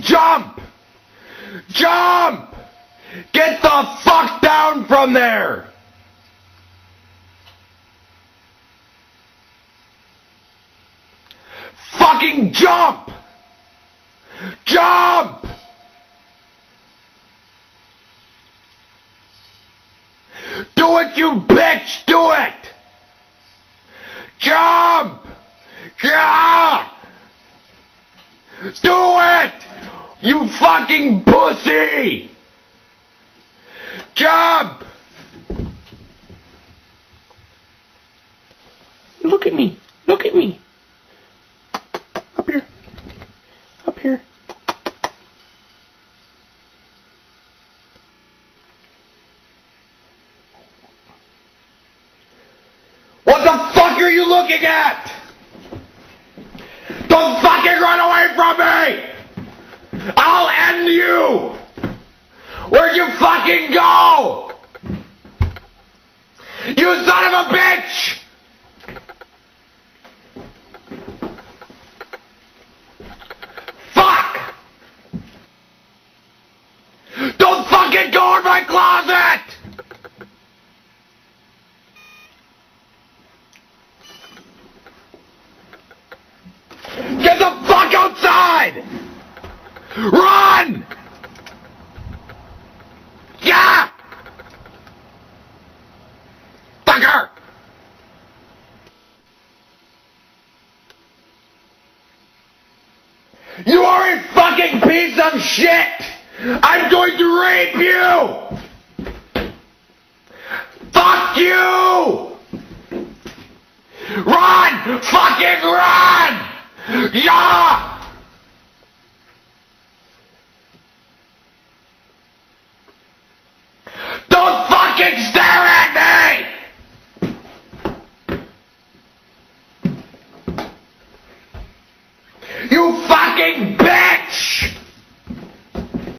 jump! Jump! Get the fuck down from there! Fucking jump! Jump! Do it, you bitch! Do it! Jump! Yeah! Do it! You fucking pussy! Jump! Look at me. Look at me. Up here. Up here. What the fuck are you looking at? Don't fucking run away from me! I'll end you! Where'd you fucking go? You son of a bitch! Fuck! Don't fucking go in my closet! Get the fuck outside! Run! Yeah! Fucker! You are a fucking piece of shit! I'm going to rape you! Fuck you! Run! Fucking run! Yeah!